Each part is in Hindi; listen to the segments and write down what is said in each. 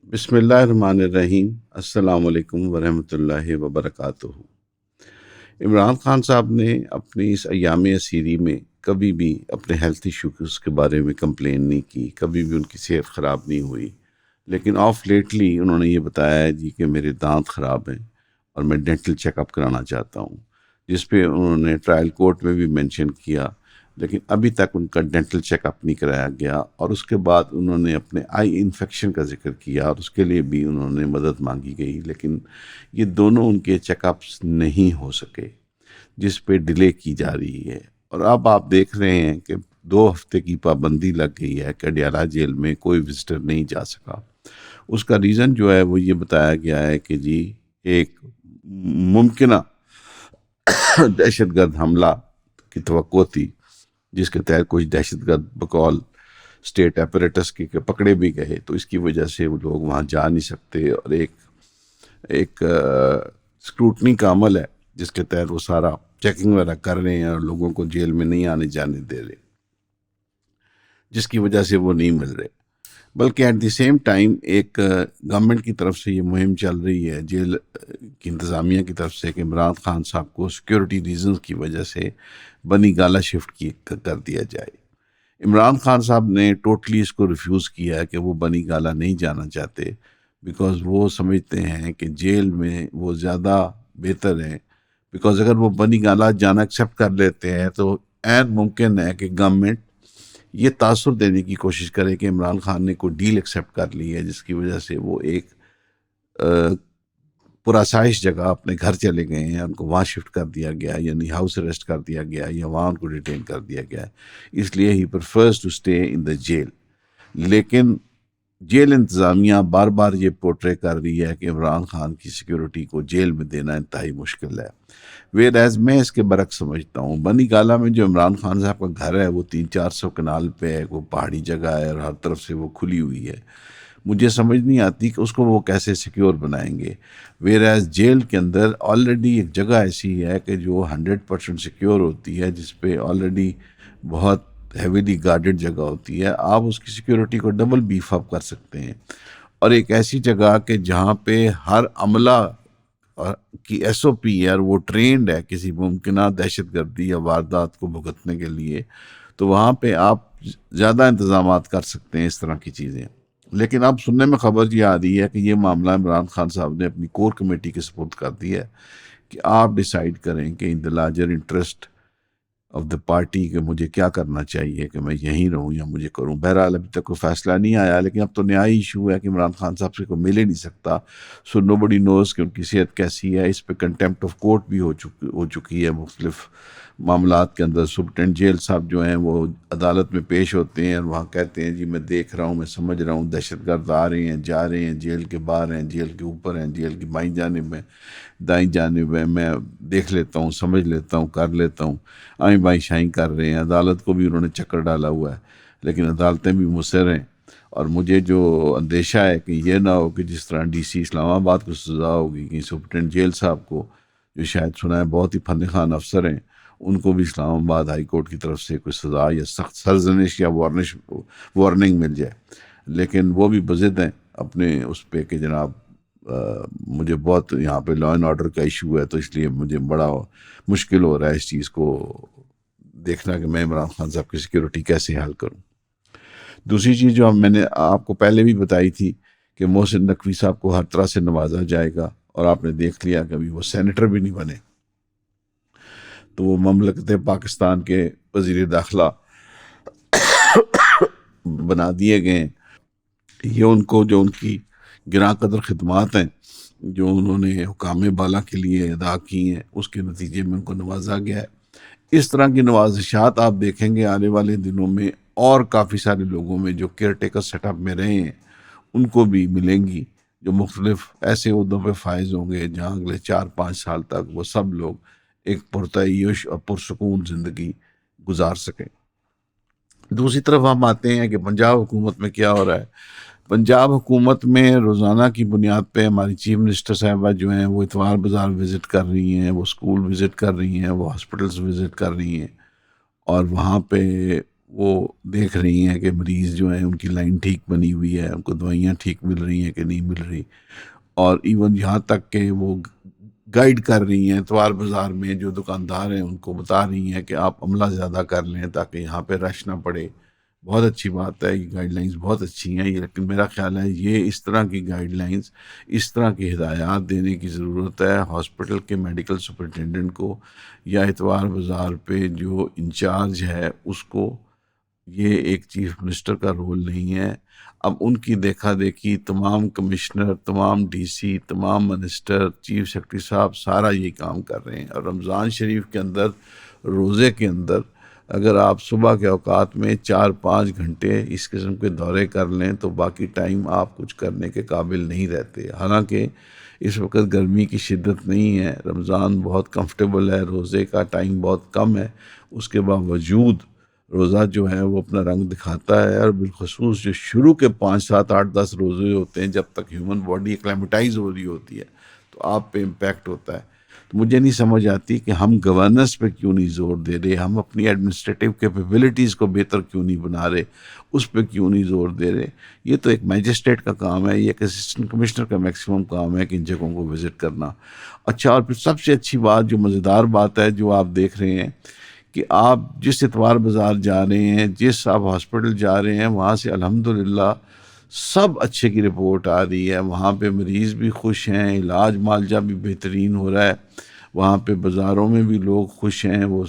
बिस्मिल्लाहिर्रहमानिर्रहीम। अस्सलाम वालेकुम वरहमतुल्लाहि वबरकातुहू। इमरान खान साहब ने अपनी इस अय्याम असीरी में कभी भी अपने हेल्थ इश्यूज़ के बारे में कंप्लेन नहीं की, कभी भी उनकी सेहत ख़राब नहीं हुई। लेकिन ऑफ लेटली उन्होंने ये बताया है जी कि मेरे दांत ख़राब हैं और मैं डेंटल चेकअप कराना चाहता हूँ, जिस पे उन्होंने ट्रायल कोर्ट में भी मेंशन किया। लेकिन अभी तक उनका डेंटल चेकअप नहीं कराया गया और उसके बाद उन्होंने अपने आई इन्फेक्शन का जिक्र किया और उसके लिए भी उन्होंने मदद मांगी गई, लेकिन ये दोनों उनके चेकअप्स नहीं हो सके, जिस पे डिले की जा रही है। और अब आप देख रहे हैं कि 2 हफ्ते की पाबंदी लग गई है कि अडयाला जेल में कोई विजिटर नहीं जा सका। उसका रीज़न जो है वो ये बताया गया है कि जी एक मुमकिन दहशतगर्द हमला की तवक्को थी, जिसके तहत कुछ दहशतगर्द बकौल स्टेट एपरेटस के पकड़े भी गए, तो इसकी वजह से वो लोग वहाँ जा नहीं सकते। और एक एक स्क्रूटनी का अमल है जिसके तहत वो सारा चेकिंग वगैरह कर रहे हैं और लोगों को जेल में नहीं आने जाने दे रहे, जिसकी वजह से वो नहीं मिल रहे। बल्कि एट द सेम टाइम एक गवर्नमेंट की तरफ से ये मुहिम चल रही है, जेल की इंतज़ामिया की तरफ से, कि इमरान खान साहब को सिक्योरिटी रीजंस की वजह से बनी गाला शिफ्ट कर दिया जाए। इमरान खान साहब ने टोटली इसको रिफ्यूज़ किया है कि वो बनी गाला नहीं जाना चाहते, बिकॉज़ वो समझते हैं कि जेल में वो ज़्यादा बेहतर है। बिकॉज़ अगर वो बनी गाला जाना एक्सेप्ट कर लेते हैं तो ऐन मुमकिन है कि गवर्नमेंट ये तासुर देने की कोशिश करे कि इमरान खान ने कोई डील एक्सेप्ट कर ली है, जिसकी वजह से वो एक पुरसाइश जगह अपने घर चले गए हैं, उनको वहाँ शिफ्ट कर दिया गया है, यानी हाउस अरेस्ट कर दिया गया है या वहाँ उनको डिटेन कर दिया गया है। इसलिए he prefers to stay in the jail. लेकिन जेल इंतज़ामिया बार बार ये पोर्ट्रे कर रही है कि इमरान खान की सिक्योरिटी को जेल में देना इंतहाई मुश्किल है। वेर एज मैं इसके बरक्स समझता हूँ। बनी गाला में जो इमरान खान साहब का घर है वो 300-400 कनाल पे है, वो पहाड़ी जगह है और हर तरफ से वो खुली हुई है। मुझे समझ नहीं आती कि उसको वो कैसे सिक्योर बनाएंगे। वेर एज जेल के अंदर ऑलरेडी एक जगह ऐसी है कि जो 100% सिक्योर होती है, जिस पे ऑलरेडी बहुत हेवीली गार्डेड जगह होती है। आप उसकी सिक्योरिटी को डबल बीफ अप कर सकते हैं। और एक ऐसी जगह कि जहाँ पे हर अमला की एसओपी है और वो ट्रेंड है किसी मुमकिन दहशतगर्दी या वारदात को भुगतने के लिए, तो वहाँ पे आप ज़्यादा इंतजाम कर सकते हैं इस तरह की चीज़ें। लेकिन अब सुनने में खबर ये आ रही है कि ये मामला इमरान खान साहब ने अपनी कोर कमेटी के सपुर्द कर दिया है कि आप डिसाइड करें कि in the larger interest of the party कि मुझे क्या करना चाहिए, कि मैं यहीं रहूं या मुझे करूं। बहरहाल अभी तक कोई फैसला नहीं आया, लेकिन अब तो नया इशू है कि इमरान खान साहब से कोई मिल ही नहीं सकता। सो नोबडी नोज़ कि उनकी सेहत कैसी है। इस पे कंटेम्प्ट ऑफ कोर्ट भी हो चुकी है मुख्तलिफ मामलात के अंदर। सुप्रीटेंडेंट जेल साहब जो हैं वो अदालत में पेश होते हैं और वहाँ कहते हैं जी मैं देख रहा हूँ, मैं समझ रहा हूँ, दहशतगर्द आ रहे हैं, जा रहे हैं, जेल के बाहर हैं, जेल के ऊपर हैं, जेल की बाईं जानिब में, दाईं जानिब है, मैं देख लेता हूँ, समझ लेता हूँ, कर लेता हूँ। आई बाई शाई कर रहे हैं। अदालत को भी उन्होंने चक्कर डाला हुआ है, लेकिन अदालतें भी मुसर हैं। और मुझे जो अंदेशा है कि ये ना हो कि जिस तरह डीसी इस्लामाबाद को सज़ा होगी कि सुप्रीटेंडेंट जेल साहब को, जो शायद सुना है बहुत ही फन खान अफसर हैं, उनको भी इस्लामाबाद हाई कोर्ट की तरफ से कोई सज़ा या सख्त सरजनिश या वार्निंग मिल जाए। लेकिन वो भी बज़िद हैं अपने उस पर कि जनाब मुझे बहुत यहाँ पे लॉ एंड ऑर्डर का इशू है, तो इसलिए मुझे बड़ा मुश्किल हो रहा है इस चीज़ को देखना कि मैं इमरान खान साहब की सिक्योरिटी कैसे हल करूँ। दूसरी चीज़ जो मैंने आपको पहले भी बताई थी कि मोहसिन नकवी साहब को हर तरह से नवाजा जाएगा, और आपने देख लिया कि अभी वो सेनेटर भी नहीं बने, तो वो ममलकत पाकिस्तान के वज़ीर दाखिला बना दिए गए हैं। ये उनको जो उनकी गिरां कदर खिदमात हैं जो उन्होंने हुकाम बाला के लिए अदा की हैं, उसके नतीजे में उनको नवाजा गया है। इस तरह की नवाजिशात आप देखेंगे आने वाले दिनों में, और काफ़ी सारे लोगों में जो केयर टेकर सेटअप में रहे हैं उनको भी मिलेंगी, जो मुख्तलिफ ऐसे उहदों पर फायज होंगे जहाँ अगले 4-5 साल तक वो सब लोग एक पुरतयश और पुरसकून ज़िंदगी गुजार सकें। दूसरी तरफ हम आते हैं कि पंजाब हुकूमत में क्या हो रहा है। पंजाब हुकूमत में रोज़ाना की बुनियाद पे हमारी चीफ मिनिस्टर साहबा जो हैं वो इतवार बाज़ार विज़िट कर रही हैं, वो स्कूल विज़िट कर रही हैं, वो हॉस्पिटल्स विज़िट कर रही हैं, और वहाँ पे वो देख रही हैं कि मरीज़ जो हैं उनकी लाइन ठीक बनी हुई है, उनको दवाइयाँ ठीक मिल रही हैं कि नहीं मिल रही, और इवन यहाँ तक कि वो गाइड कर रही हैं इतवार बाज़ार में जो दुकानदार हैं उनको बता रही हैं कि आप अमला ज़्यादा कर लें ताकि यहाँ पे रश ना पड़े। बहुत अच्छी बात है, ये गाइडलाइंस बहुत अच्छी हैं ये, लेकिन मेरा ख़्याल है ये इस तरह की गाइडलाइंस, इस तरह की हिदायत देने की ज़रूरत है हॉस्पिटल के मेडिकल सुपरिटेंडेंट को या इतवार बाज़ार पे जो इंचार्ज है उसको। ये एक चीफ मिनिस्टर का रोल नहीं है। अब उनकी देखा देखी तमाम कमिश्नर, तमाम डीसी, तमाम मिनिस्टर, चीफ सेक्रेटरी साहब सारा ये काम कर रहे हैं। और रमज़ान शरीफ के अंदर, रोज़े के अंदर, अगर आप सुबह के औकात में 4-5 घंटे इस किस्म के दौरे कर लें तो बाकी टाइम आप कुछ करने के काबिल नहीं रहते। हालांकि इस वक्त गर्मी की शिद्दत नहीं है, रमज़ान बहुत कंफर्टेबल है, रोज़े का टाइम बहुत कम है, उसके बावजूद रोज़ा जो है वो अपना रंग दिखाता है। और बिलखसूस जो शुरू के 5-7-8-10 रोज़े होते हैं, जब तक ह्यूमन बॉडी एक्लेमेटाइज हो रही होती है तो आप पे इम्पैक्ट होता है। तो मुझे नहीं समझ आती कि हम गवर्नेंस पे क्यों नहीं जोर दे रहे, हम अपनी एडमिनिस्ट्रेटिव कैपेबिलिटीज़ को बेहतर क्यों नहीं बना रहे, उस पर क्यों नहीं जोर दे रहे। ये तो एक मैजिस्ट्रेट का काम है, ये एक असिस्टेंट कमिश्नर का मैक्सिमम काम है कि इन जगहों को विज़िट करना। अच्छा, और फिर सबसे अच्छी बात, जो मज़ेदार बात है जो आप देख रहे हैं, कि आप जिस इतवार बाज़ार जा रहे हैं, जिस आप हॉस्पिटल जा रहे हैं, वहाँ से अल्हम्दुलिल्लाह सब अच्छे की रिपोर्ट आ रही है। वहाँ पे मरीज़ भी खुश हैं, इलाज मालजा भी बेहतरीन हो रहा है, वहाँ पे बाज़ारों में भी लोग खुश हैं, वो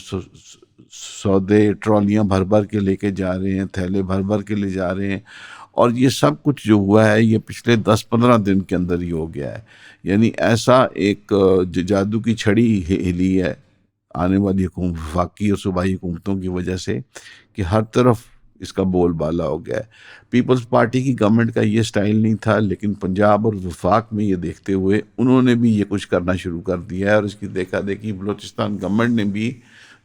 सौदे ट्रॉलियाँ भर भर के लेके जा रहे हैं, थैले भर भर के ले जा रहे हैं। और ये सब कुछ जो हुआ है ये पिछले 10-15 दिन के अंदर ही हो गया है। यानी ऐसा एक जादू की छड़ी हिली है आने वाली वफाकी और सूबाई हुकूमतों की वजह से, कि हर तरफ इसका बोलबाला हो गया है। पीपल्स पार्टी की गवर्नमेंट का ये स्टाइल नहीं था, लेकिन पंजाब और वफाक में ये देखते हुए उन्होंने भी ये कुछ करना शुरू कर दिया है। और इसकी देखा देखी बलूचिस्तान गवर्नमेंट ने भी,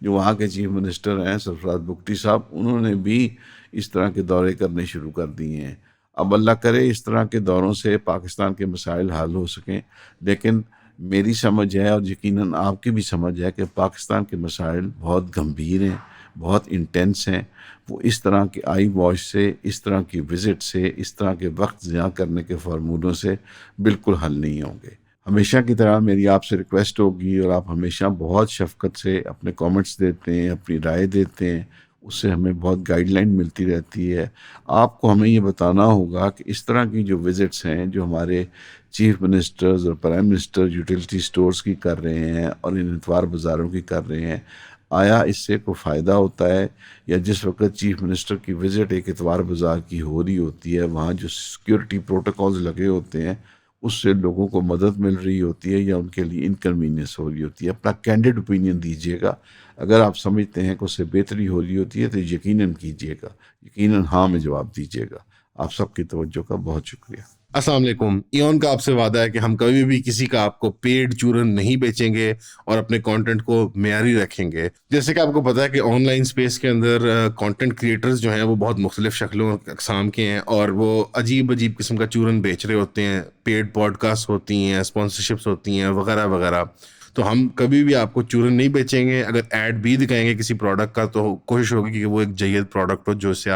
जो वहाँ के चीफ मिनिस्टर हैं सरफराज बुगटी साहब, उन्होंने भी इस तरह के दौरे करने शुरू कर दिए हैं। अब अल्लाह करे इस तरह के दौरों से पाकिस्तान के मसाइल हल हो सकें, लेकिन मेरी समझ है और यकीनन आपकी भी समझ है कि पाकिस्तान के मसाइल बहुत गंभीर हैं, बहुत इंटेंस हैं। वो इस तरह की आई वॉश से, इस तरह की विज़िट से, इस तरह के वक्त ज़िया करने के फार्मूलों से बिल्कुल हल नहीं होंगे। हमेशा की तरह मेरी आपसे रिक्वेस्ट होगी, और आप हमेशा बहुत शफ़क़त से अपने कमेंट्स देते हैं, अपनी राय देते हैं, उससे हमें बहुत गाइडलाइन मिलती रहती है। आपको हमें ये बताना होगा कि इस तरह की जो विज़िट्स हैं, जो हमारे चीफ मिनिस्टर्स और प्राइम मिनिस्टर यूटिलिटी स्टोर्स की कर रहे हैं और इन इतवार बाज़ारों की कर रहे हैं, आया इससे कोई फ़ायदा होता है? या जिस वक्त चीफ मिनिस्टर की विज़िट एक इतवार बाज़ार की हो रही होती है, वहाँ जो सिक्योरिटी प्रोटोकॉल्स लगे होते हैं उससे लोगों को मदद मिल रही होती है या उनके लिए इनकन्वीनियंस हो रही होती है? अपना कैंडिड ओपिनियन दीजिएगा। अगर आप समझते हैं कि उससे बेहतरी हो रही होती है तो यकीनन कीजिएगा, यकीनन हाँ में जवाब दीजिएगा। आप सबकी तवज्जो का बहुत शुक्रिया। अस्सलाम वालेकुम। इयोन का आपसे वादा है कि हम कभी भी किसी का आपको पेड चूरन नहीं बेचेंगे और अपने कंटेंट को मेयारी रखेंगे। जैसे कि आपको पता है कि ऑनलाइन स्पेस के अंदर कंटेंट क्रिएटर्स जो हैं वो बहुत मुख्तलिफ शक्लों अक़साम के हैं और वो अजीब अजीब किस्म का चूरन बेच रहे होते हैं। पेड पॉडकास्ट होती हैं, स्पॉन्सरशिप्स होती हैं, वगैरह वगैरह। तो हम कभी भी आपको चूरन नहीं बेचेंगे। अगर ऐड भी दिखाएंगे किसी प्रोडक्ट का तो कोशिश होगी कि वो एक जय्यद प्रोडक्ट हो, जो उससे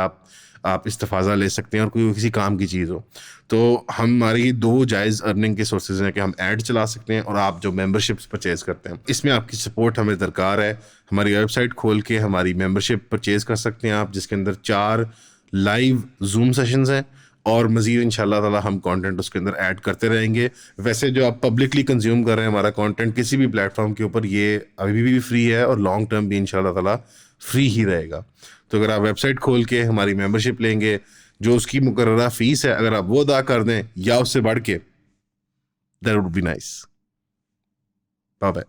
आप इस्तेफ़ाज़ा ले सकते हैं और कोई किसी काम की चीज़ हो। तो हमारी दो जायज़ अर्निंग के सोर्सेज हैं कि हम ऐड चला सकते हैं और आप जो मेंबरशिप्स परचेज़ करते हैं, इसमें आपकी सपोर्ट हमें दरकार है। हमारी वेबसाइट खोल के हमारी मेंबरशिप परचेज़ कर सकते हैं आप, जिसके अंदर 4 लाइव जूम सेशंस हैं और मज़ीद इंशाल्लाह ताला हम कंटेंट उसके अंदर ऐड करते रहेंगे। वैसे जो आप पब्लिकली कंज्यूम कर रहे हैं हमारा कंटेंट किसी भी प्लेटफॉर्म के ऊपर, ये अभी भी फ्री है और लॉन्ग टर्म भी इंशाल्लाह ताला फ्री ही रहेगा। तो अगर आप वेबसाइट खोल के हमारी मेंबरशिप लेंगे, जो उसकी मुकर्ररा फीस है, अगर आप वो अदा कर दें या उससे बढ़ के, that would be nice. Bye bye.